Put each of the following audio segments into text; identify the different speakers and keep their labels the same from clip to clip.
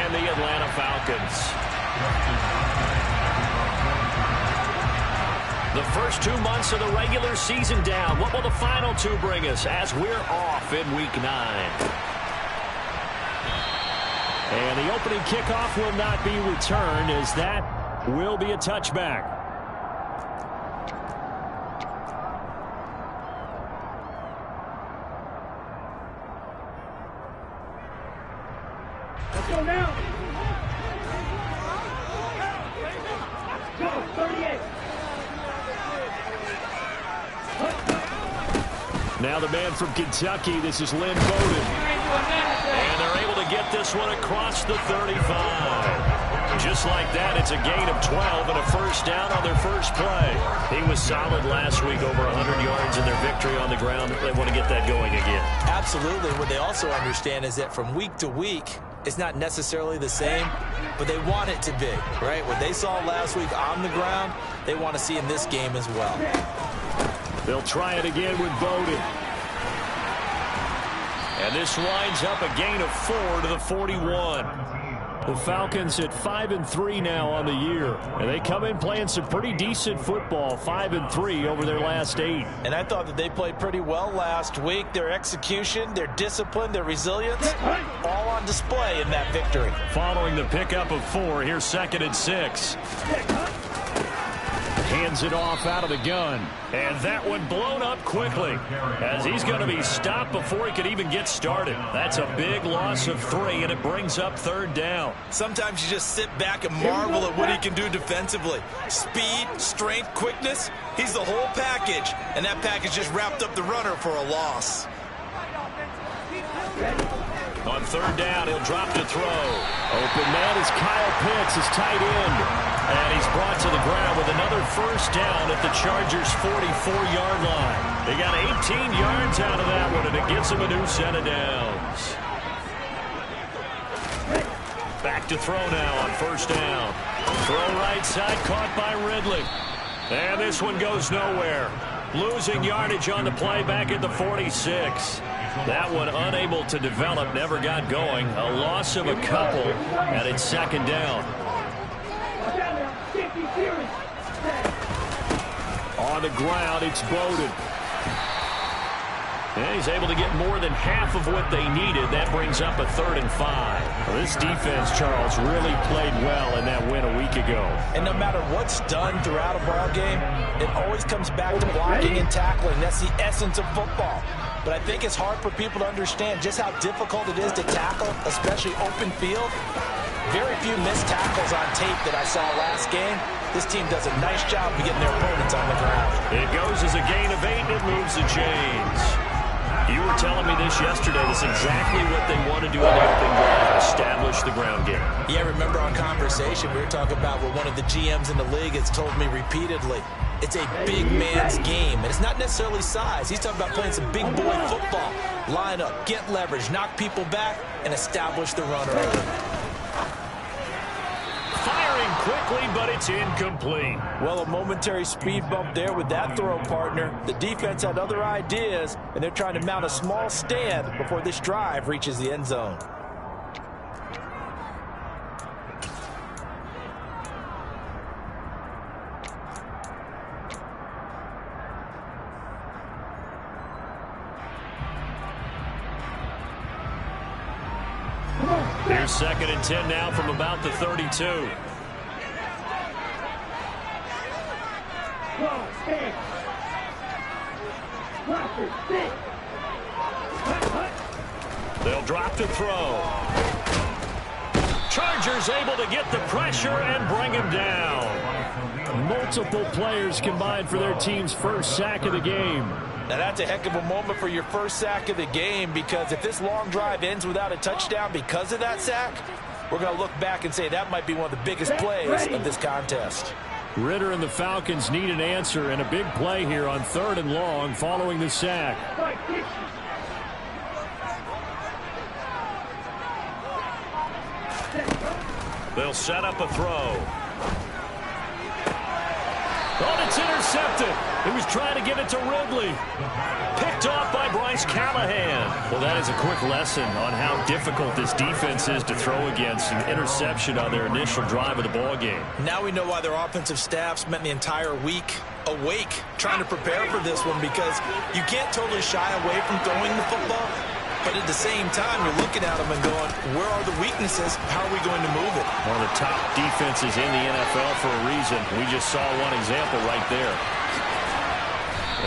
Speaker 1: and the Atlanta Falcons. The first 2 months of the regular season down. What will the final two bring us as we're off in Week 9? And the opening kickoff will not be returned, as that will be a touchback.
Speaker 2: Let's go now. Go, 38.
Speaker 1: Now the man from Kentucky, this is Lynn Bowden. And they're able to get this one across the 35. Just like that, it's a gain of 12 and a first down on their first play. He was solid last week, over 100 yards in their victory on the ground. They want to get that going again.
Speaker 3: Absolutely. What they also understand is that from week to week, it's not necessarily the same, but they want it to be, right? What they saw last week on the ground, they want to see in this game as well.
Speaker 1: They'll try it again with Bowden. And this winds up a gain of 4 to the 41. The Falcons at 5-3 now on the year. And they come in playing some pretty decent football, 5-3 over their last 8.
Speaker 3: And I thought that they played pretty well last week. Their execution, their discipline, their resilience, all on display in that victory.
Speaker 1: Following the pickup of 4, here's 2nd and 6. Hands it off out of the gun. And that one blown up quickly, as he's going to be stopped before he could even get started. That's a big loss of 3, and it brings up 3rd down.
Speaker 3: Sometimes you just sit back and marvel at what he can do defensively. Speed, strength, quickness. He's the whole package, and that package just wrapped up the runner for a loss.
Speaker 1: On 3rd down, he'll drop to throw. Open man is Kyle Pitts, his tight end. And he's brought to the ground with another first down at the Chargers' 44-yard line. They got 18 yards out of that one, and it gives them a new set of downs. Back to throw now on 1st down. Throw right side, caught by Ridley. And this one goes nowhere. Losing yardage on the play back at the 46. That one unable to develop, never got going. A loss of a couple, and it's 2nd down. On the ground, it's Bowden. And he's able to get more than half of what they needed. That brings up a 3rd and 5. Well, this defense, Charles, really played well in that win a week ago.
Speaker 3: And no matter what's done throughout a ball game, it always comes back to blocking and tackling. That's the essence of football. But I think it's hard for people to understand just how difficult it is to tackle, especially open field. Very few missed tackles on tape that I saw last game. This team does a nice job of getting their opponents on the ground.
Speaker 1: It goes as a gain of 8, and it moves the chains. You were telling me this yesterday. That's exactly what they want to do in the open drive, establish the ground game.
Speaker 3: Yeah, remember our conversation, we were talking about what one of the GMs in the league has told me repeatedly. It's a big man's game, and it's not necessarily size. He's talking about playing some big boy football. Line up, get leverage, knock people back, and establish the run early.
Speaker 1: Firing quickly, but it's incomplete.
Speaker 3: Well, a momentary speed bump there with that throw, partner. The defense had other ideas, and they're trying to mount a small stand before this drive reaches the end zone.
Speaker 1: Here's 2nd and 10 now from about the 32. They'll drop to throw. Chargers able to get the pressure and bring him down. Multiple players combined for their team's first sack of the game.
Speaker 3: Now that's a heck of a moment for your first sack of the game, because if this long drive ends without a touchdown because of that sack, we're going to look back and say that might be one of the biggest plays of this contest.
Speaker 1: Ritter and the Falcons need an answer, and a big play here on 3rd and long following the sack. They'll set up a throw. Oh, it's intercepted. He was trying to get it to Ridley. Picked off by Bryce Callahan. Well, that is a quick lesson on how difficult this defense is to throw against. An interception on their initial drive of the ball game.
Speaker 3: Now we know why their offensive staff spent the entire week awake trying to prepare for this one, because you can't totally shy away from throwing the football. But at the same time, you're looking at them and going, where are the weaknesses? How are we going to move it?
Speaker 1: One of the top defenses in the NFL for a reason. We just saw one example right there.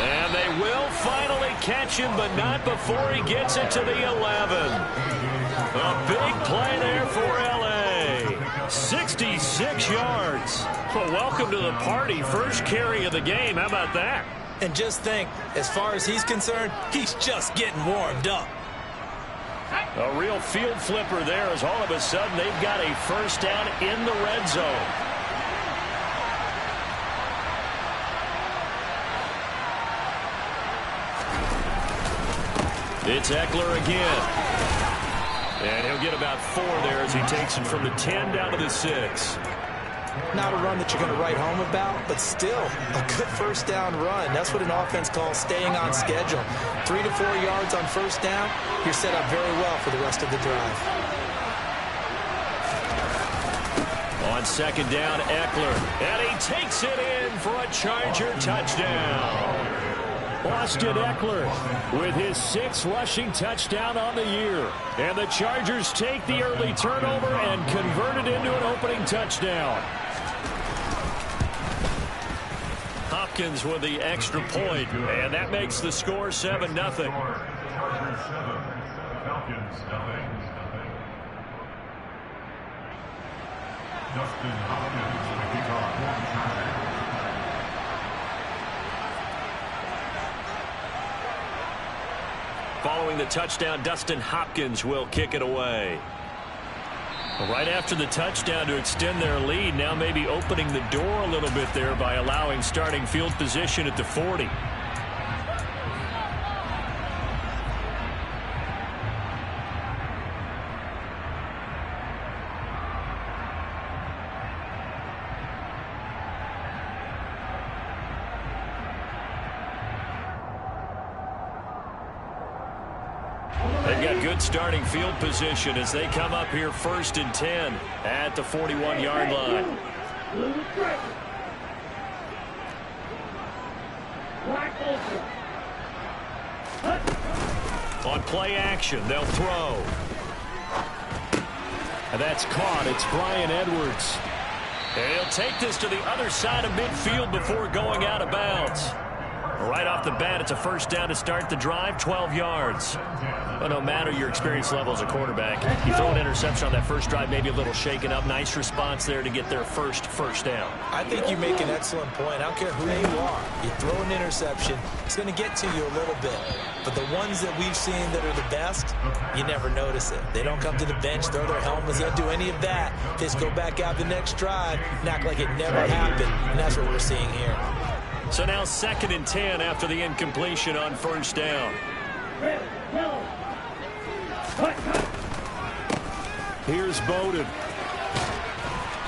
Speaker 1: And they will finally catch him, but not before he gets it to the 11. A big play there for L.A. 66 yards. Well, welcome to the party. First carry of the game. How about that?
Speaker 3: And just think, as far as he's concerned, he's just getting warmed up.
Speaker 1: A real field flipper there, as all of a sudden they've got a first down in the red zone. It's Eckler again. And he'll get about 4 there as he takes him from the 10 down to the 6.
Speaker 3: Not a run that you're going to write home about, but still a good first down run. That's what an offense calls staying on schedule. 3 to 4 yards on first down, you're set up very well for the rest of the drive.
Speaker 1: On second down, Eckler. And he takes it in for a Charger touchdown. Austin Eckler with his 6th rushing touchdown on the year. And the Chargers take the early turnover and convert it into an opening touchdown. Hopkins with the extra point, and that makes the score 7-0.
Speaker 4: Falcons, nothing. Justin Hopkins with the kickoff.
Speaker 1: Following the touchdown, Dustin Hopkins will kick it away. Right after the touchdown to extend their lead, now maybe opening the door a little bit there by allowing starting field position at the 40. They've got good starting field position as they come up here 1st and 10 at the 41-yard line. On play action, they'll throw. And that's caught. It's Bryan Edwards. And he'll take this to the other side of midfield before going out of bounds. Right off the bat, it's a first down to start the drive, 12 yards. But no matter your experience level as a quarterback, you throw an interception on that first drive, maybe a little shaken up. Nice response there to get their first down.
Speaker 3: I think you make an excellent point. I don't care who you are. You throw an interception, it's going to get to you a little bit. But the ones that we've seen that are the best, you never notice it. They don't come to the bench, throw their helmets, they don't do any of that. They just go back out the next drive and act like it never happened. And that's what we're seeing here.
Speaker 1: So now 2nd and 10 after the incompletion on first down. Here's Bowden.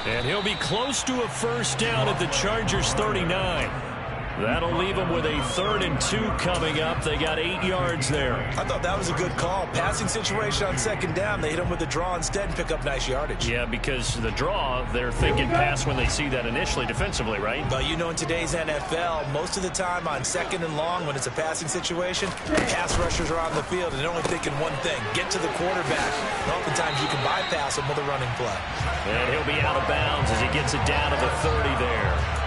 Speaker 1: And he'll be close to a first down at the Chargers 39. That'll leave them with a 3rd and 2 coming up. They got 8 yards there.
Speaker 3: I thought that was a good call. Passing situation on second down. They hit him with the draw instead and pick up nice yardage.
Speaker 1: Yeah, because the draw, they're thinking pass when they see that initially defensively, right?
Speaker 3: But you know, in today's NFL, most of the time on 2nd and long, when it's a passing situation, pass rushers are on the field and they're only thinking one thing, get to the quarterback. And oftentimes you can bypass him with a running play.
Speaker 1: And he'll be out of bounds as he gets it down to the 30 there.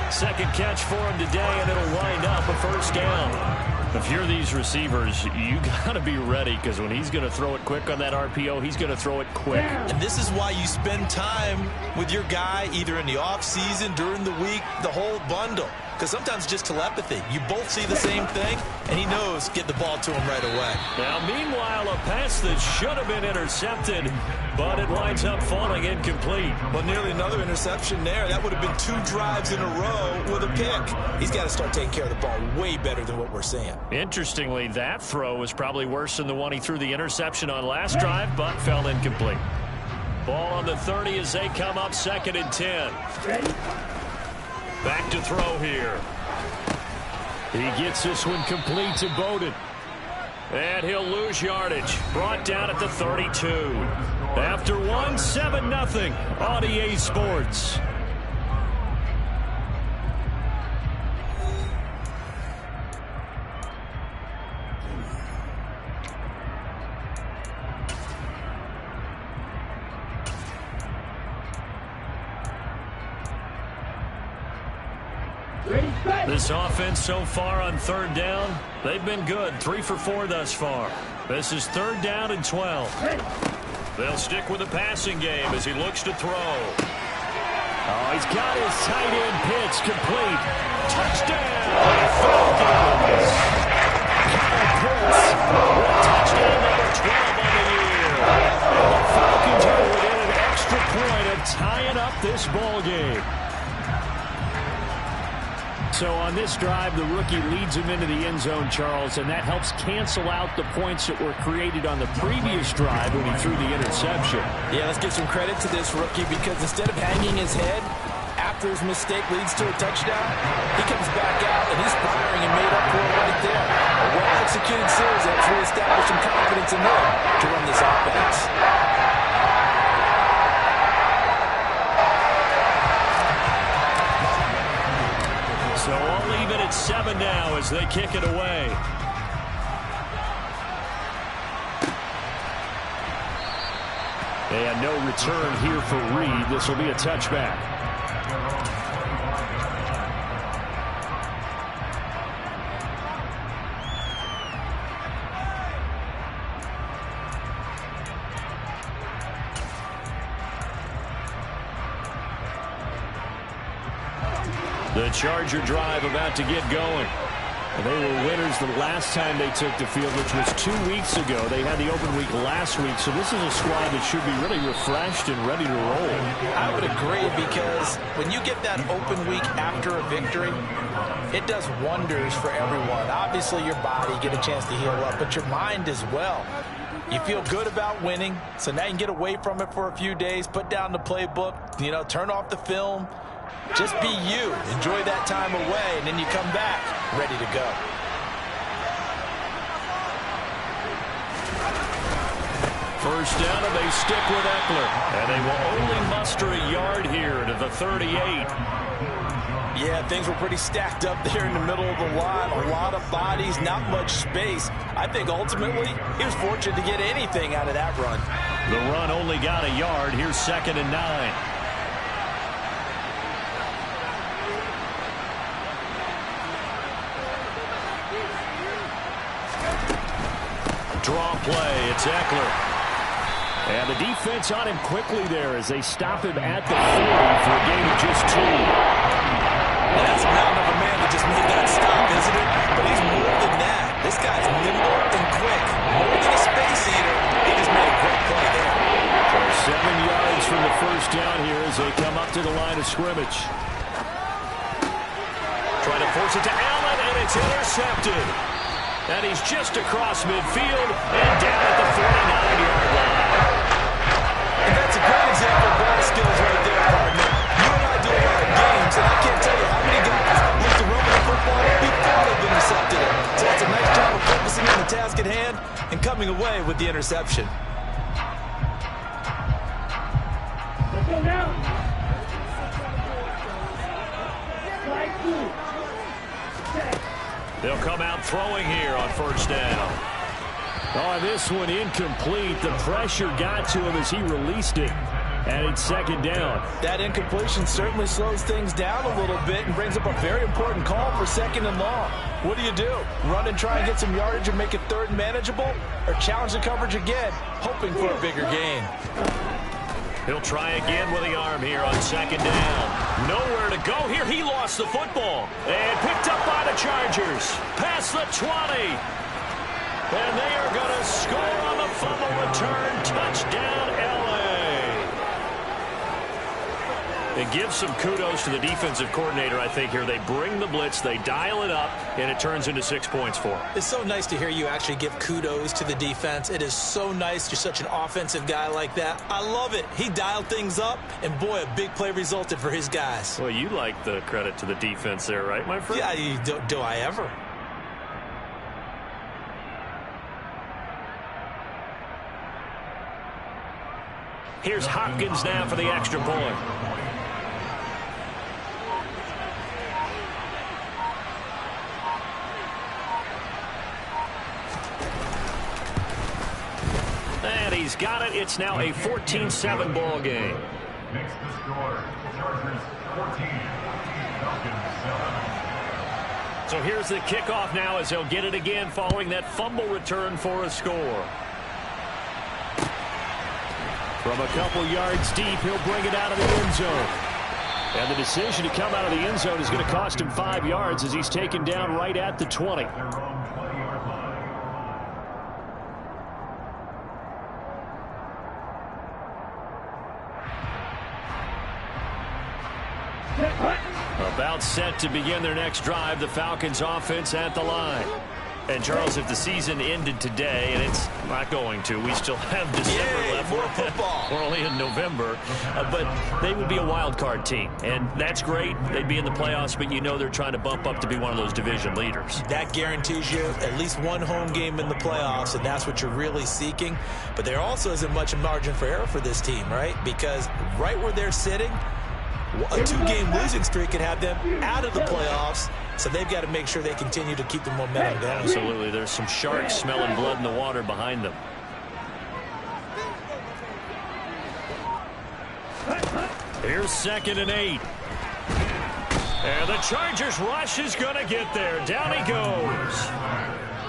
Speaker 1: 2nd catch for him today, and it'll wind up a first down. If you're these receivers, you got to be ready, because when he's going to throw it quick on that RPO, he's going to throw it quick.
Speaker 3: And this is why you spend time with your guy either in the offseason, during the week, the whole bundle. Because sometimes it's just telepathy. You both see the same thing, and he knows get the ball to him right away.
Speaker 1: Now, meanwhile, a pass that should have been intercepted, but it winds up falling incomplete.
Speaker 3: Well, nearly another interception there. That would have been 2 drives in a row with a pick. He's got to start taking care of the ball way better than what we're seeing.
Speaker 1: Interestingly, that throw was probably worse than the one he threw the interception on last drive, but fell incomplete. Ball on the 30 as they come up 2nd and 10.
Speaker 2: Ready?
Speaker 1: Back to throw here. He gets this one complete to Bowden. And he'll lose yardage. Brought down at the 32. After one, 7-0 on EA Sports. This offense so far on third down, they've been good. 3 for 4 thus far. This is 3rd down and 12. They'll stick with the passing game as he looks to throw. Oh, he's got his tight end pitch complete. Touchdown, Falcons! Kyle Pitts with touchdown number 12 on the year. And the Falcons are within an extra point of tying up this ball game. So on this drive, the rookie leads him into the end zone, Charles, and that helps cancel out the points that were created on the previous drive when he threw the interception. Yeah, let's give some credit to this rookie because instead of hanging his head after his mistake leads to a touchdown, he comes back out and he's firing and made up for it right there. A well-executed series that's reestablished some confidence in him to run this offense. So I'll leave it at 7 now as they kick it away. And no return here for Reed. This will be a touchback. The Charger drive about to get going. They were winners the last time they took the field, which was 2 weeks ago. They had the open week last week, so this is a squad that should be really refreshed and ready to roll. I would agree because when you get that open week after a victory, it does wonders for everyone. Obviously, your body, get a chance to heal up, but your mind as well. You feel good about winning, so now you can get away from it for a few days, put down the playbook, turn off the film. Just be you. Enjoy that time away, and then you come back ready to go. First down, and they stick with Eckler. And they will only muster a yard here to the 38. Yeah, things were pretty stacked up there in the middle of the line. A lot of bodies, not much space. I think ultimately he was fortunate to get anything out of that run. The run only got a yard. Here's 2nd and 9. Draw play, it's Eckler. And the defense on him quickly there as they stop him at the 40 for a gain of just 2. Well, that's a mountain of a man that just made that stop, isn't it? But he's more than that. This guy's nimble and quick. More than a space eater, he just made a great play there. So 7 yards from the first down here as they come up to the line of scrimmage. Trying to force it to Allen, and it's intercepted. And he's just across midfield and down at the 49-yard line. And that's a great example of ball skills right there, partner. You and I do a lot of games, and I can't tell you how many guys look to run with the football before they've intercepted it. So it's a nice job of focusing on the task at hand and coming away with the interception.
Speaker 2: Let's go now. Slide 2.
Speaker 1: They'll come out throwing here on first down. Oh, this one incomplete. The pressure got to him as he released it. And it's 2nd down. That incompletion certainly slows things down a little bit and brings up a very important call for 2nd and long. What do? Run and try and get some yardage and make it 3rd manageable? Or challenge the coverage again, hoping for a bigger gain? He'll try again with the arm here on 2nd down. Nowhere to go here. He lost the football. And picked up by the Chargers. Past the 20. And they are going to score on the fumble return. Touchdown, L.A. And give some kudos to the defensive coordinator, I think, here. They bring the blitz, they dial it up, and it turns into 6 points for them.
Speaker 3: It's so nice to hear you actually give kudos to the defense. It is so nice. You're such an offensive guy like that. I love it. He dialed things up, and boy, a big play resulted for his guys.
Speaker 1: Well, you like the credit to the defense there, right, my friend?
Speaker 3: Yeah, do I ever?
Speaker 1: Here's Hopkins now for the extra point. And he's got it. It's now a 14-7 ball game.
Speaker 4: Makes the score. Chargers 14. Falcons 7.
Speaker 1: So here's the kickoff now as they'll get it again following that fumble return for a score. From a couple yards deep, he'll bring it out of the end zone. And the decision to come out of the end zone is going to cost him 5 yards as he's taken down right at the 20.
Speaker 4: Their own 20-yard line.
Speaker 1: About set to begin their next drive, the Falcons offense at the line. And, Charles, if the season ended today, and it's not going to, we still have December left.
Speaker 3: More football.
Speaker 1: We're only in November. But they would be a wild card team, and that's great. They'd be in the playoffs, but you know they're trying to bump up to be one of those division leaders.
Speaker 3: That guarantees you at least one home game in the playoffs, and that's what you're really seeking. But there also isn't much margin for error for this team, right? Because right where they're sitting, a two-game losing streak could have them out of the playoffs. So they've got to make sure they continue to keep the momentum going.
Speaker 1: Absolutely. There's some sharks smelling blood in the water behind them. Here's 2nd and 8. And the Chargers rush is going to get there. Down he goes.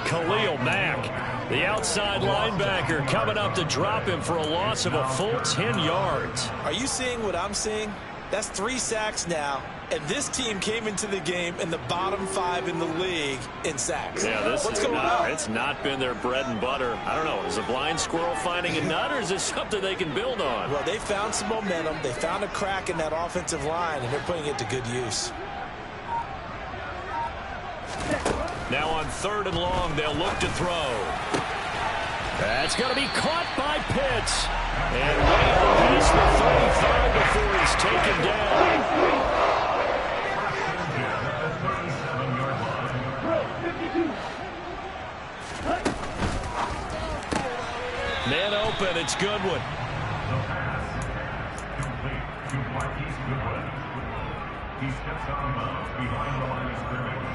Speaker 1: Khalil Mack, the outside linebacker, coming up to drop him for a loss of a full 10 yards.
Speaker 3: Are you seeing what I'm seeing? That's 3 sacks now. And this team came into the game in the bottom 5 in the league in sacks.
Speaker 1: Yeah,
Speaker 3: What's going on?
Speaker 1: It's not been their bread and butter. I don't know. Is a blind squirrel finding a nut, or is this something they can build on?
Speaker 3: Well, they found some momentum. They found a crack in that offensive line, and they're putting it to good use.
Speaker 1: Now on 3rd and long, they'll look to throw. That's going to be caught by Pitts. And way past the 35 before he's taken down. Man open, it's Goodwin.
Speaker 4: The pass. Complete to Marquise Goodwin. He steps out of bounds behind the line of scrimmage.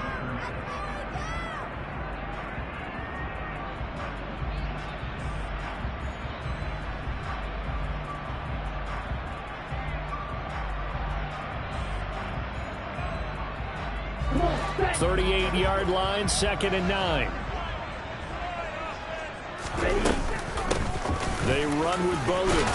Speaker 2: Come on,
Speaker 1: 38-yard line, 2nd and 9. They run with Bowden.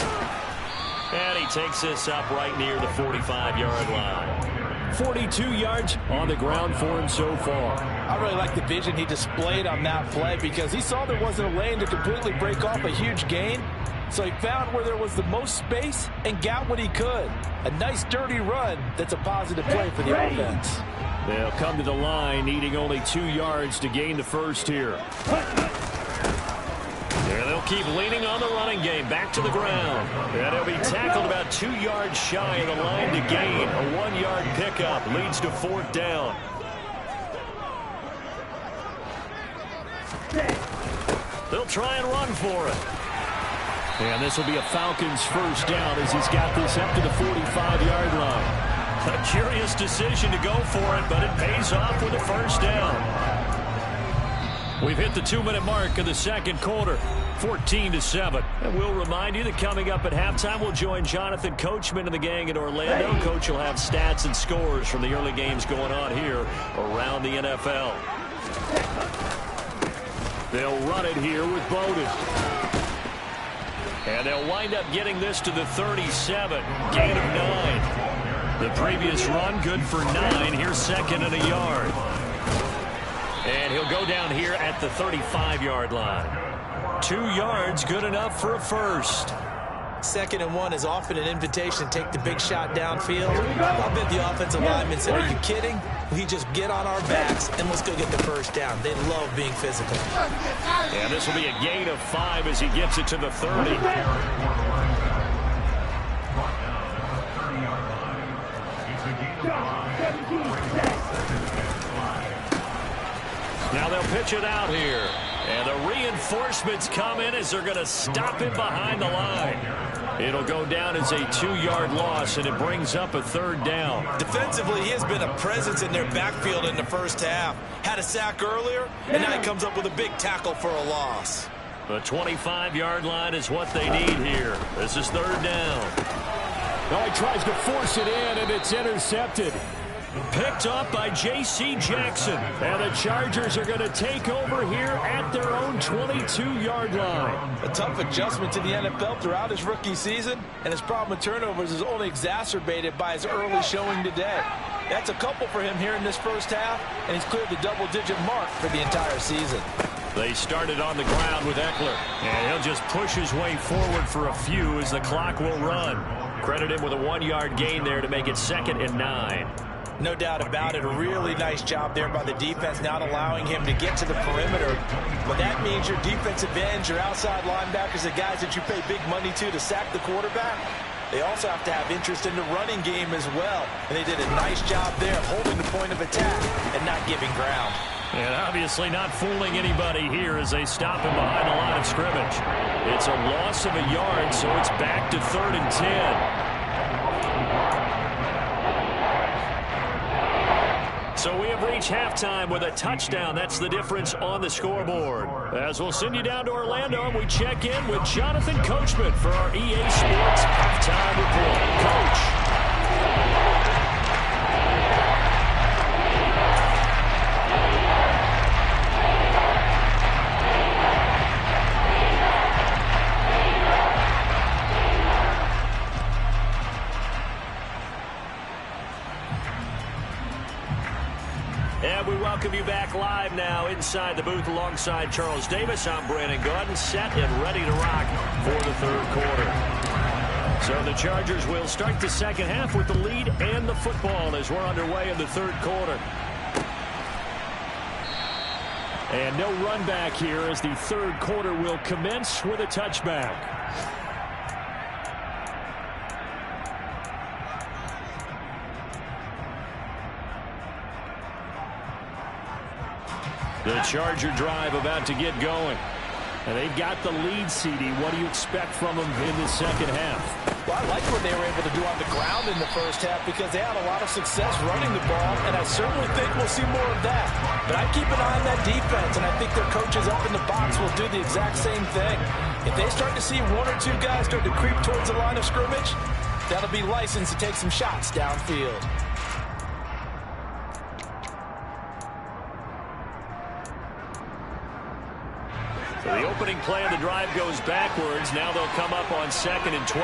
Speaker 1: And he takes this up right near the 45-yard line. 42 yards on the ground for him so far.
Speaker 5: I really like the vision he displayed on that play because he saw there wasn't a lane to completely break off a huge gain. So he found where there was the most space and got what he could. A nice dirty run that's a positive play for the offense.
Speaker 1: They'll come to the line needing only 2 yards to gain the first here. And they'll keep leaning on the running game. Back to the ground. And he'll be tackled about 2 yards shy of the line to gain. A 1-yard pickup leads to 4th down. They'll try and run for it. And this will be a Falcons first down as he's got this up to the 45-yard line. A curious decision to go for it, but it pays off with a first down. We've hit the 2-minute mark of the second quarter, 14-7. And we'll remind you that coming up at halftime, we'll join Jonathan Coachman and the gang in Orlando. Coach will have stats and scores from the early games going on here around the NFL. They'll run it here with Bowden. And they'll wind up getting this to the 37, gain of 9. The previous run, good for 9. Here's 2nd and a yard. And he'll go down here at the 35-yard line. 2 yards, good enough for a first.
Speaker 3: 2nd and 1 is often an invitation to take the big shot downfield. I bet the offensive lineman said, are you kidding? We just get on our backs and let's go get the first down. They love being physical.
Speaker 1: And this will be a gain of 5 as he gets it to the 30. Now they'll pitch it out here. And the reinforcements come in as they're going to stop him behind the line. It'll go down as a 2-yard loss, and it brings up a 3rd down.
Speaker 3: Defensively, he has been a presence in their backfield in the first half. Had a sack earlier, and now he comes up with a big tackle for a loss.
Speaker 1: The 25-yard line is what they need here. This is 3rd down.
Speaker 5: Now he tries to force it in, and it's intercepted.
Speaker 1: Picked up by J.C. Jackson. And the Chargers are going to take over here at their own 22-yard line.
Speaker 5: A tough adjustment to the NFL throughout his rookie season, and his problem with turnovers is only exacerbated by his early showing today. That's a couple for him here in this first half, and he's cleared the double-digit mark for the entire season.
Speaker 1: They started on the ground with Eckler, and he'll just push his way forward for a few as the clock will run. Credit him with a 1-yard gain there to make it 2nd and 9.
Speaker 3: No doubt about it. A really nice job there by the defense, not allowing him to get to the perimeter. But that means your defensive ends, your outside linebackers, the guys that you pay big money to sack the quarterback, they also have to have interest in the running game as well. And they did a nice job there of holding the point of attack and not giving ground.
Speaker 1: And obviously not fooling anybody here as they stop him behind the line of scrimmage. It's a loss of a yard, so it's back to 3rd and 10. So we have reached halftime with a touchdown. That's the difference on the scoreboard. As we'll send you down to Orlando, and we check in with Jonathan Coachman for our EA Sports Halftime Report. Coach. And we welcome you back live now inside the booth alongside Charles Davis. I'm Brandon Gordon, set and ready to rock for the 3rd quarter. So the Chargers will start the 2nd half with the lead and the football as we're underway in the 3rd quarter. And no run back here as the 3rd quarter will commence with a touchback. The Charger drive about to get going. And they've got the lead, CD. What do you expect from them in the 2nd half?
Speaker 5: Well, I like what they were able to do on the ground in the first half because they had a lot of success running the ball, and I certainly think we'll see more of that. But I keep an eye on that defense, and I think their coaches up in the box will do the exact same thing. If they start to see 1 or 2 guys start to creep towards the line of scrimmage, that'll be licensed to take some shots downfield.
Speaker 1: So the opening play of the drive goes backwards. Now they'll come up on 2nd and 12.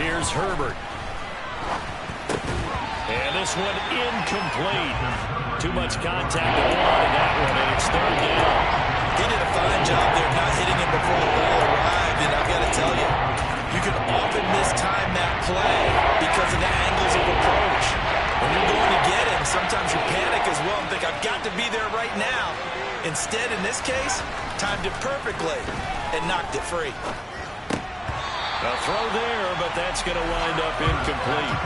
Speaker 1: Here's Herbert. And this one incomplete. Too much contact to hold on to that one, and it's 3rd down.
Speaker 3: He did a fine job there not hitting him before the ball arrived, and I've got to tell you, you can often mistime that play because of the angles of approach. When you're going to get him, sometimes you panic as well and think, I've got to be there right now. Instead, in this case, timed it perfectly and knocked it free.
Speaker 1: A throw there, but that's going to wind up incomplete.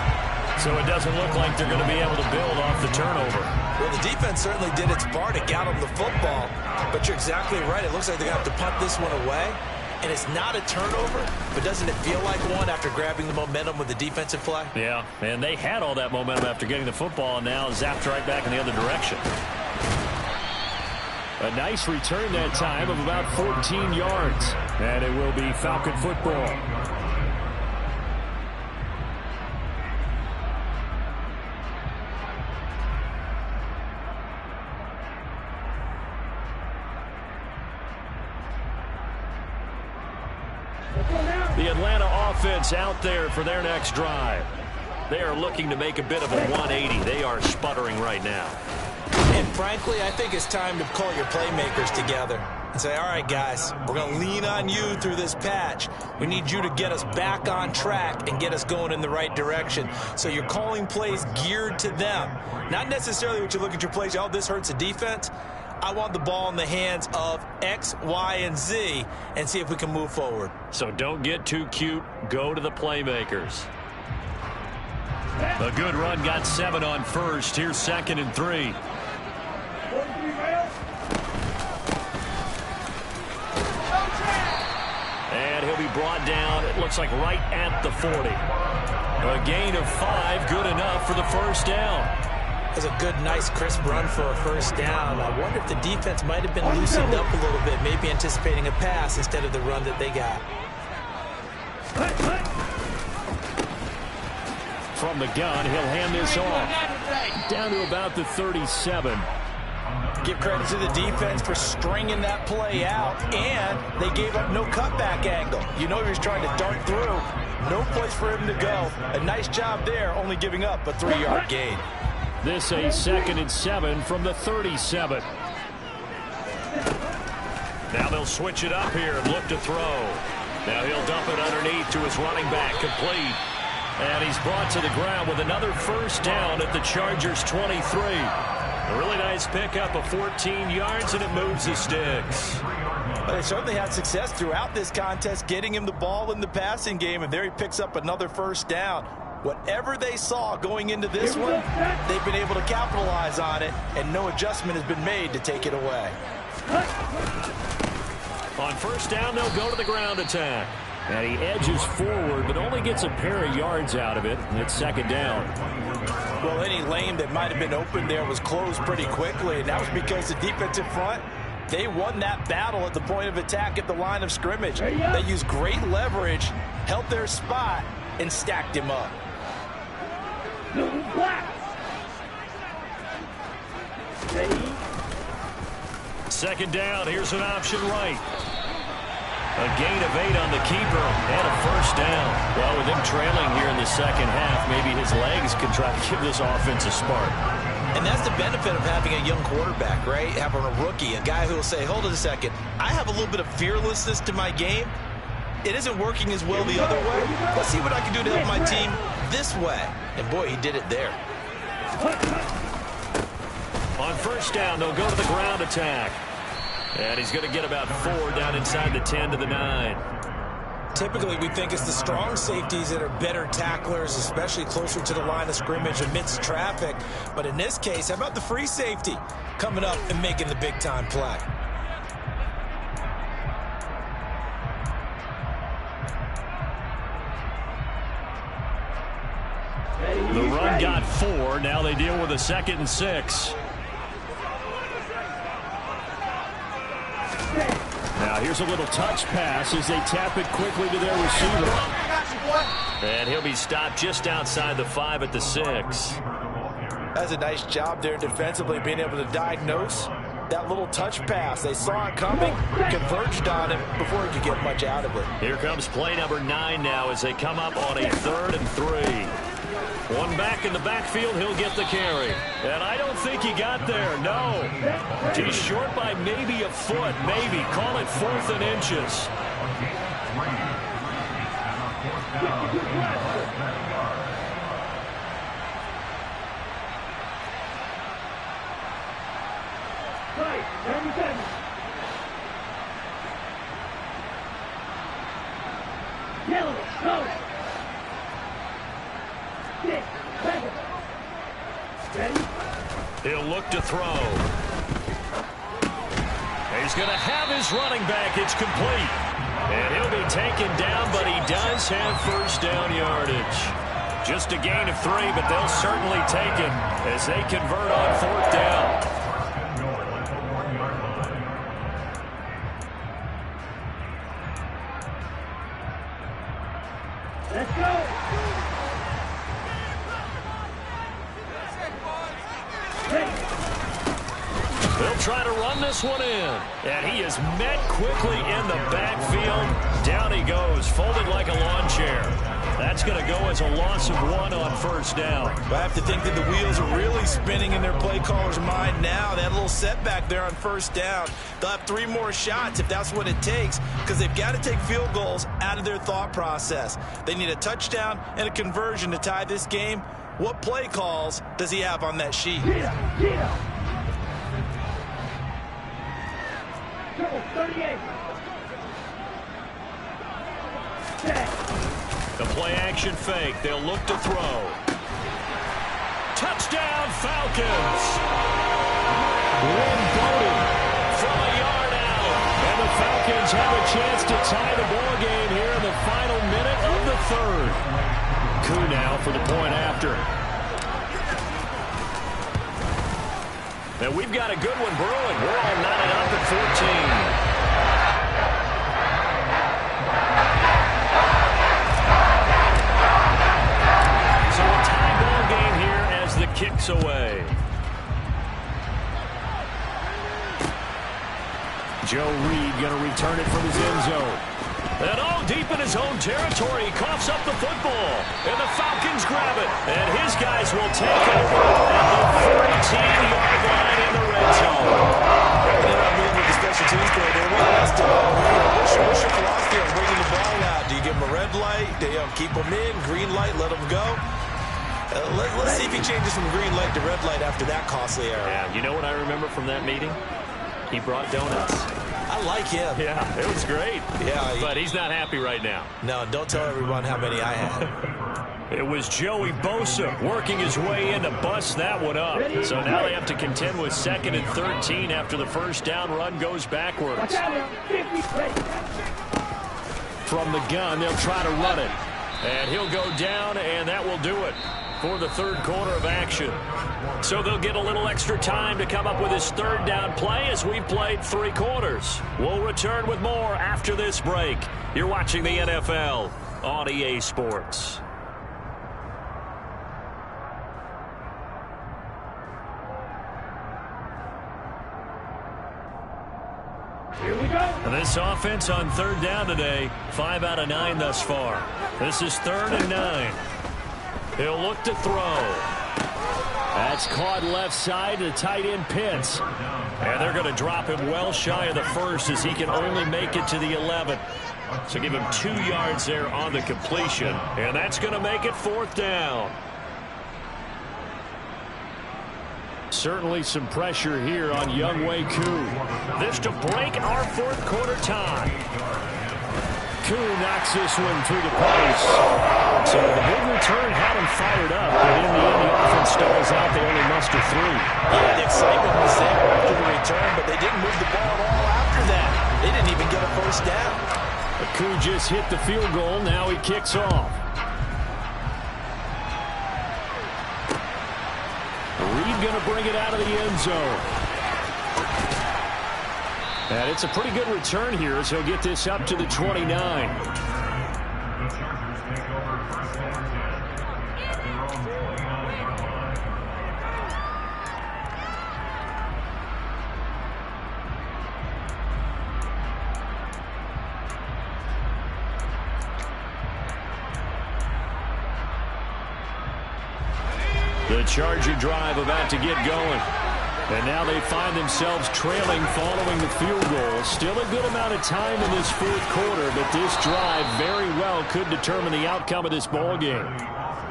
Speaker 1: So it doesn't look like they're going to be able to build off the turnover.
Speaker 3: Well, the defense certainly did its part to get them the football, but you're exactly right. It looks like they're going to have to punt this one away. And it's not a turnover, but doesn't it feel like one after grabbing the momentum with the defensive play?
Speaker 1: Yeah, and they had all that momentum after getting the football, and now zapped right back in the other direction. A nice return that time of about 14 yards. And it will be Falcon football. The Atlanta offense out there for their next drive. They are looking to make a bit of a 180. They are sputtering right now.
Speaker 3: And frankly, I think it's time to call your playmakers together. and say, all right, guys, we're going to lean on you through this patch. We need you to get us back on track and get us going in the right direction. So you're calling plays geared to them. Not necessarily what you look at your plays, oh, this hurts the defense. I want the ball in the hands of X, Y, and Z and see if we can move forward.
Speaker 1: So don't get too cute. Go to the playmakers. A good run got 7 on first. Here's 2nd and 3. And he'll be brought down, it looks like right at the 40. A gain of 5, good enough for the first down.
Speaker 3: That's a good, nice, crisp run for a first down. I wonder if the defense might have been loosened up a little bit, maybe anticipating a pass instead of the run that they got.
Speaker 1: From the gun, he'll hand this off. Down to about the 37.
Speaker 3: Give credit to the defense for stringing that play out, and they gave up no cutback angle. You know he was trying to dart through. No place for him to go. A nice job there, only giving up a 3-yard gain.
Speaker 1: This a 2nd and 7 from the 37. Now they'll switch it up here and look to throw. Now he'll dump it underneath to his running back, complete. And he's brought to the ground with another first down at the Chargers' 23. A really nice pickup of 14 yards, and it moves the sticks.
Speaker 3: But they certainly had success throughout this contest, getting him the ball in the passing game, and there he picks up another first down. Whatever they saw going into this one, they've been able to capitalize on it, and no adjustment has been made to take it away.
Speaker 1: On first down, they'll go to the ground attack. And he edges forward, but only gets a pair of yards out of it, and it's 2nd down.
Speaker 3: Well, any lane that might have been open there was closed pretty quickly, and that was because the defensive front, they won that battle at the point of attack at the line of scrimmage. They used great leverage, held their spot, and stacked him up.
Speaker 1: 2nd down, here's an option right. A gain of 8 on the keeper and a first down. Well, with him trailing here in the second half, maybe his legs can try to give this offense a spark.
Speaker 3: And that's the benefit of having a young quarterback, right? Having a rookie, a guy who will say, hold it a second, I have a little bit of fearlessness to my game. It isn't working as well the other way. Let's see what I can do to help my team this way. And boy, he did it there.
Speaker 1: On first down, they'll go to the ground attack. And he's going to get about 4 down inside the 10 to the 9.
Speaker 3: Typically, we think it's the strong safeties that are better tacklers, especially closer to the line of scrimmage amidst traffic. But in this case, how about the free safety coming up and making the big-time play?
Speaker 1: The run got 4. Now they deal with a 2nd and 6. Now here's a little touch pass as they tap it quickly to their receiver. And he'll be stopped just outside the 5 at the 6.
Speaker 3: That's a nice job there defensively, being able to diagnose that little touch pass. They saw it coming, converged on him before he could get much out of it.
Speaker 1: Here comes play number 9 now as they come up on a 3rd and 3. One back in the backfield, he'll get the carry. And I don't think he got there, no. He's short by maybe a foot, maybe. Call it 4th and inches.
Speaker 2: Yellow, go!
Speaker 1: He'll look to throw. He's going to have his running back. It's complete. And he'll be taken down, but he does have first down yardage. Just a gain of 3, but they'll certainly take it as they convert on 4th down.
Speaker 2: Let's go!
Speaker 1: They'll try to run this one in. And he is met quickly in the backfield. Down he goes, folded like a lawn chair. That's going to go as a loss of 1 on first down.
Speaker 3: I have to think that the wheels are really spinning in their play caller's mind now. They had a little setback there on first down. They'll have 3 more shots if that's what it takes, because they've got to take field goals out of their thought process. They need a touchdown and a conversion to tie this game. What play calls does he have on that sheet?
Speaker 2: Triple 38.
Speaker 1: The play-action fake. They'll look to throw. Touchdown, Falcons! Lynn Bowden from a yard out. And the Falcons have a chance to tie the ball game here in the final minute of the third. Koo now for the point after. And we've got a good one brewing. We're all knotted up at 14. The kicks away. Joe Reed going to return it from his end zone. And deep in his own territory, he coughs up the football. And the Falcons grab it. And his guys will take over at the 14-yard line in the red zone.
Speaker 3: They're not moving with the special teams play. They're what's your philosophy on bringing the ball out? Do you give them a red light? Do you keep them in? Green light, let them go? Let's see if he changes from green light to red light after that costly error.
Speaker 1: Yeah, you know what I remember from that meeting? He brought donuts.
Speaker 3: I like him.
Speaker 1: Yeah, it was great.
Speaker 3: Yeah,
Speaker 1: but he's not happy right now.
Speaker 3: No, don't tell everyone how many I had.
Speaker 1: It was Joey Bosa working his way in to bust that one up. So now they have to contend with 2nd and 13 after the first down run goes backwards. From the gun, they'll try to run it. And he'll go down, and that will do it for the third quarter of action. So they'll get a little extra time to come up with his third down play as we've played 3 quarters. We'll return with more after this break. You're watching the NFL on EA Sports.
Speaker 2: Here we go.
Speaker 1: And this offense on third down today, 5 out of 9 thus far. This is 3rd and 9. He'll look to throw. That's caught left side to tight end Pitts. And they're going to drop him well shy of the first as he can only make it to the 11th. So give him 2 yards there on the completion. And that's going to make it 4th down. Certainly some pressure here on Younghoe Koo. This to break our 4th quarter tie. Koo knocks this one through the post. So the big return had him fired up, but in the end the offense stalls out. They only muster 3.
Speaker 3: Yeah, the excitement was there after the return, but they didn't move the ball at all after that. They didn't even get a first down.
Speaker 1: Koo just hit the field goal. Now he kicks off. Reed going to bring it out of the end zone. And it's a pretty good return here as he'll get this up to the 29.
Speaker 4: The Chargers take over first and 10 at their own 29-yard line.
Speaker 1: The Charger drive about to get going. And now they find themselves trailing following the field goal. Still a good amount of time in this 4th quarter, but this drive very well could determine the outcome of this ball game.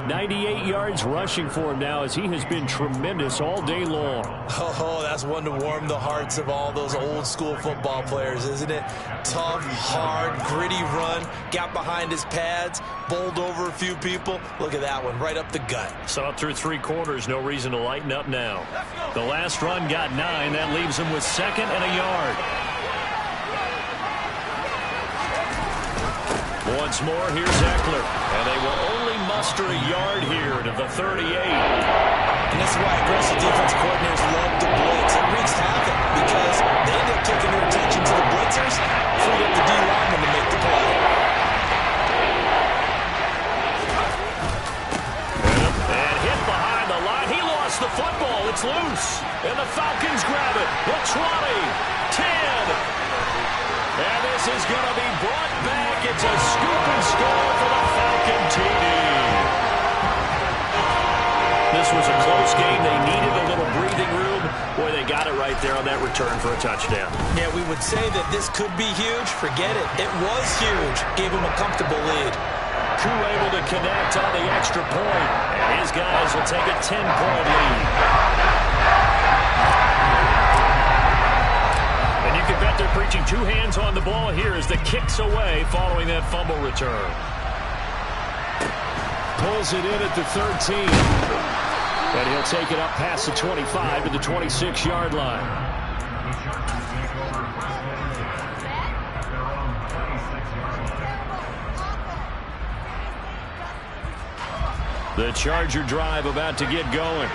Speaker 1: 98 yards rushing for him now as he has been tremendous all day long.
Speaker 3: Oh, that's one to warm the hearts of all those old school football players, isn't it? Tough, hard, gritty run, got behind his pads, bowled over a few people. Look at that one, right up the gut.
Speaker 1: So up through 3 quarters, no reason to lighten up now. The last run got 9. That leaves him with 2nd and a yard. Once more, here's Eckler. And they will only muster a yard here to the 38.
Speaker 3: And this is why aggressive defense coordinators love to blitz. It wreaks havoc because they end up taking their attention to the blitzers, freed up the D-lineman to make the play.
Speaker 1: And hit behind the line. He lost the football. It's loose. And the Falcons grab it. The 20, 10. And this is going to be brought back. It's a scoop and score for the Falcon TD. a close game. They needed a little breathing room. Boy, they got it right there on that return for a touchdown.
Speaker 3: Yeah, we would say that this could be huge. Forget it. It was huge. Gave him a comfortable lead.
Speaker 1: Koo able to connect on the extra point, and his guys will take a 10-point lead. And you can bet they're preaching two hands on the ball here as the kick's away following that fumble return. Pulls it in at the 13. And he'll take it up past the 25 to the 26-yard line. The Charger drive about to get going.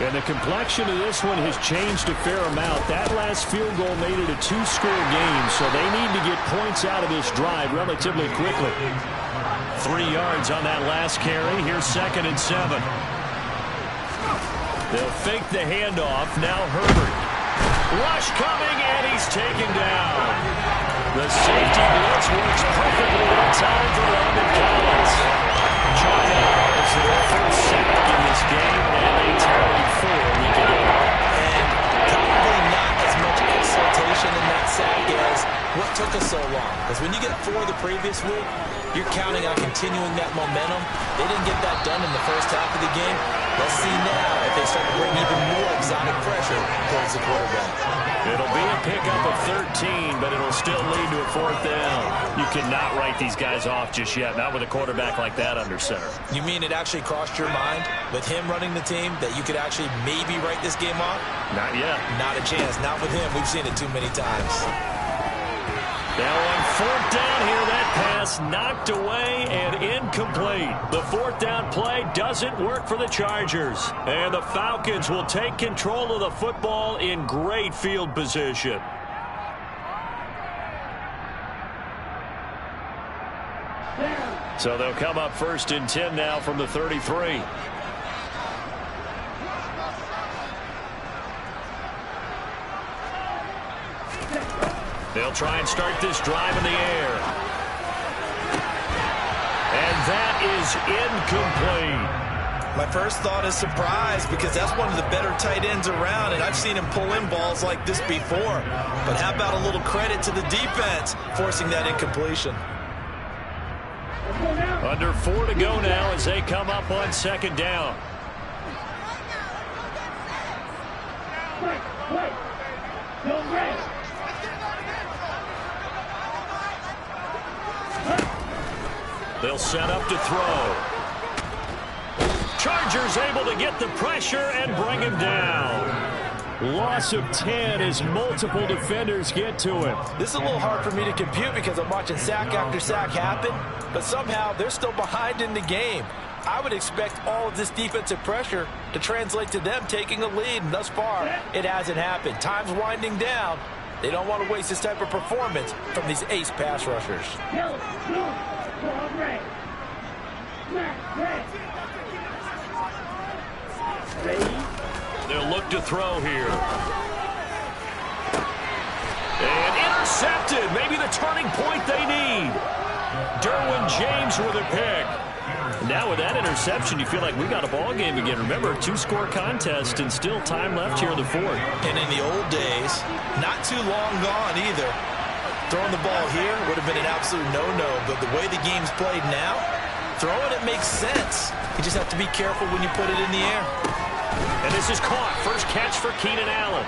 Speaker 1: And the complexion of this one has changed a fair amount. That last field goal made it a two-score game, so they need to get points out of this drive relatively quickly. 3 yards on that last carry. Here's 2nd and 7. They'll fake the handoff. Now Herbert. Rush coming, and he's taken down. The safety blitz works perfectly on time for Landon Collins. China is their first sack in this game, and they tallied 4 week ago.
Speaker 3: And probably not as much exultation in that sack as what took us so long. Because when you get 4 the previous week, you're counting on continuing that momentum. They didn't get that done in the first half of the game. Let's see now if they start to bring even more exotic pressure towards the quarterback.
Speaker 1: It'll be a pickup of 13, but it'll still lead to a 4th down. You cannot write these guys off just yet, not with a quarterback like that under center.
Speaker 3: You mean it actually crossed your mind with him running the team that you could actually maybe write this game off?
Speaker 1: Not yet.
Speaker 3: Not a chance. Not with him. We've seen it too many times.
Speaker 1: Now on 4th down here, that pass knocked away and incomplete. The 4th down play doesn't work for the Chargers. And the Falcons will take control of the football in great field position. So they'll come up 1st and 10 now from the 33. They'll try and start this drive in the air. And that is incomplete.
Speaker 5: My first thought is surprise because that's one of the better tight ends around, and I've seen him pull in balls like this before. But how about a little credit to the defense forcing that incompletion?
Speaker 1: Under 4 to go now as they come up on 2nd down.
Speaker 2: Wait. Don't rest.
Speaker 1: They'll set up to throw. Chargers able to get the pressure and bring him down. Loss of 10 as multiple defenders get to him.
Speaker 5: This is a little hard for me to compute because I'm watching sack after sack happen, but somehow they're still behind in the game. I would expect all of this defensive pressure to translate to them taking a lead, and thus far, it hasn't happened. Time's winding down. They don't want to waste this type of performance from these ace pass rushers.
Speaker 1: They'll look to throw here. And intercepted. Maybe the turning point they need. Derwin James with a pick. Now with that interception, you feel like we got a ball game again. Remember, a 2-score contest and still time left here in the 4th.
Speaker 5: And in the old days, not too long gone either. Throwing the ball here would have been an absolute no-no, but the way the game's played now, throwing it makes sense. You just have to be careful when you put it in the air.
Speaker 1: And this is caught. First catch for Keenan Allen.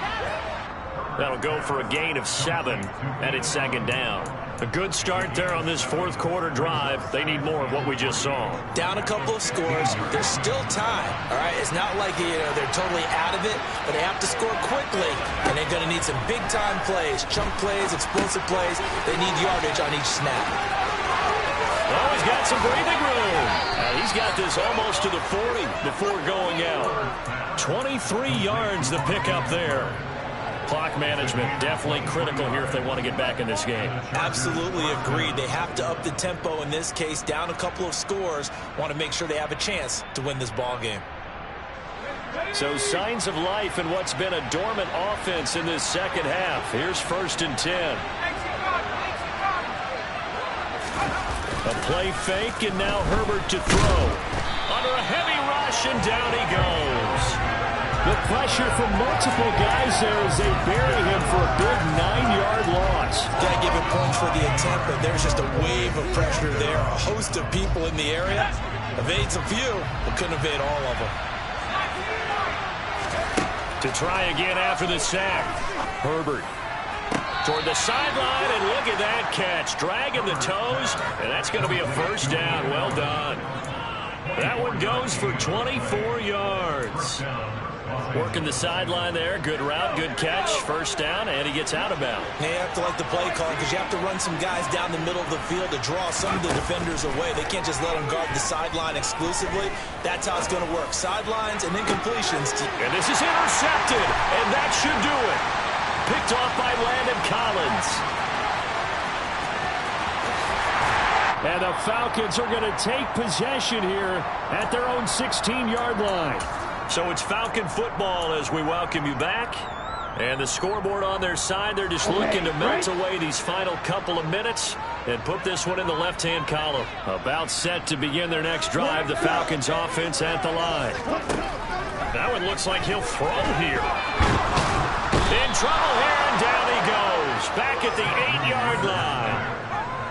Speaker 1: That'll go for a gain of 7, and it's 2nd down. A good start there on this 4th quarter drive. They need more of what we just saw.
Speaker 3: Down a couple of scores. There's still time. All right, it's not like they're totally out of it, but they have to score quickly, and they're going to need some big-time plays, chunk plays, explosive plays. They need yardage on each snap.
Speaker 1: Oh, he's got some breathing room. He's got this almost to the 40 before going out. 23 yards the pickup there. Clock management definitely critical here if they want to get back in this game.
Speaker 3: Absolutely agreed. They have to up the tempo in this case, down a couple of scores. Want to make sure they have a chance to win this ball game.
Speaker 1: So signs of life in what's been a dormant offense in this 2nd half. Here's 1st and 10. A play fake, and now Herbert to throw. under a heavy rush, and down he goes.
Speaker 6: The pressure from multiple guys there as they bury him for a big 9-yard loss.
Speaker 3: Got to give him points for the attempt, but there's just a wave of pressure there. A host of people in the area. Evades a few, but couldn't evade all of them.
Speaker 1: To try again after the sack. Herbert toward the sideline, and look at that catch. Dragging the toes, and that's going to be a first down. Well done. That one goes for 24 yards. Working the sideline there. Good route, good catch. First down, and he gets out of bounds.
Speaker 3: You have to like the play call because you have to run some guys down the middle of the field to draw some of the defenders away. They can't just let them guard the sideline exclusively. That's how it's going to work. Sidelines and then completions.
Speaker 1: And this is intercepted, and that should do it. Picked off by Landon Collins.
Speaker 6: And the Falcons are going to take possession here at their own 16-yard line.
Speaker 1: So it's Falcon football as we welcome you back. And the scoreboard on their side, they're just looking to melt away these final couple of minutes and put this one in the left-hand column. About set to begin their next drive, the Falcons offense at the line. That one looks like he'll throw here. In trouble here, and down he goes. Back at the 8-yard line.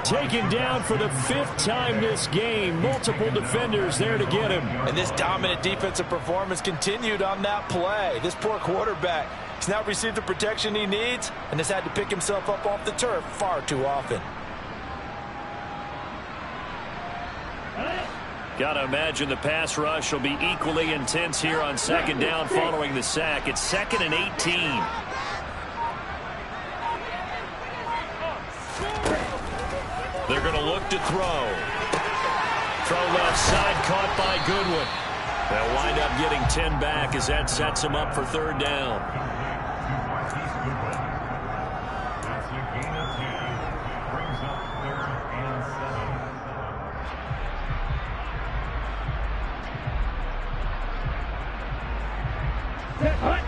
Speaker 6: Taken down for the 5th time this game. Multiple defenders there to get him.
Speaker 5: And this dominant defensive performance continued on that play. This poor quarterback has now received the protection he needs and has had to pick himself up off the turf far too often.
Speaker 1: Got to imagine the pass rush will be equally intense here on second down following the sack. It's 2nd and 18. They're going to look to throw. Throw left side, caught by Goodwin. They'll wind up getting 10 back as that sets them up for third down.
Speaker 4: That's a gain of 10. Brings up 3rd and 7.
Speaker 2: Set, hut.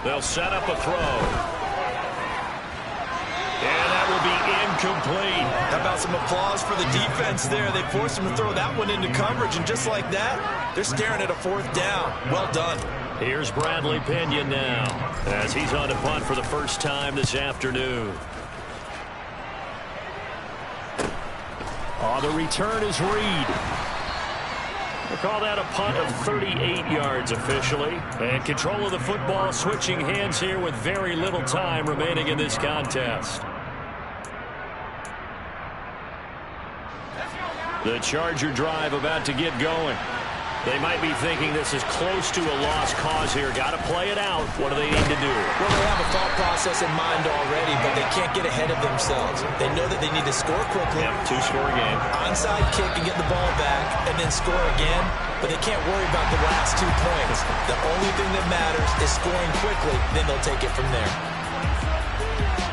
Speaker 1: They'll set up a throw. And that will be incomplete.
Speaker 3: How about some applause for the defense there? They forced him to throw that one into coverage, and just like that, they're staring at a 4th down. Well done.
Speaker 1: Here's Bradley Pinion now as he's on to punt for the first time this afternoon.
Speaker 6: Oh, the return is Reed.
Speaker 1: We'll call that a punt of 38 yards officially. And control of the football switching hands here with very little time remaining in this contest. The Charger drive about to get going. They might be thinking this is close to a lost cause here. Got to play it out. What do they need to do?
Speaker 3: Well, they have a thought process in mind already, but they can't get ahead of themselves. They know that they need to score quickly.
Speaker 1: Yep, 2-score game.
Speaker 3: Onside kick and get the ball back and then score again, but they can't worry about the last 2 points. The only thing that matters is scoring quickly, then they'll take it from there.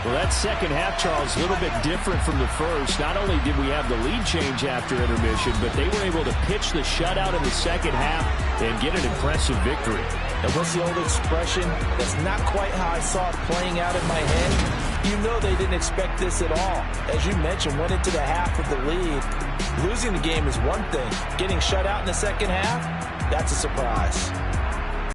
Speaker 6: Well, that second half, Charles, a little bit different from the first. Not only did we have the lead change after intermission, but they were able to pitch the shutout in the second half and get an impressive victory.
Speaker 3: And what's the old expression? That's not quite how I saw it playing out in my head. You know they didn't expect this at all. As you mentioned, went into the half with the lead. Losing the game is one thing. Getting shut out in the second half, that's a surprise.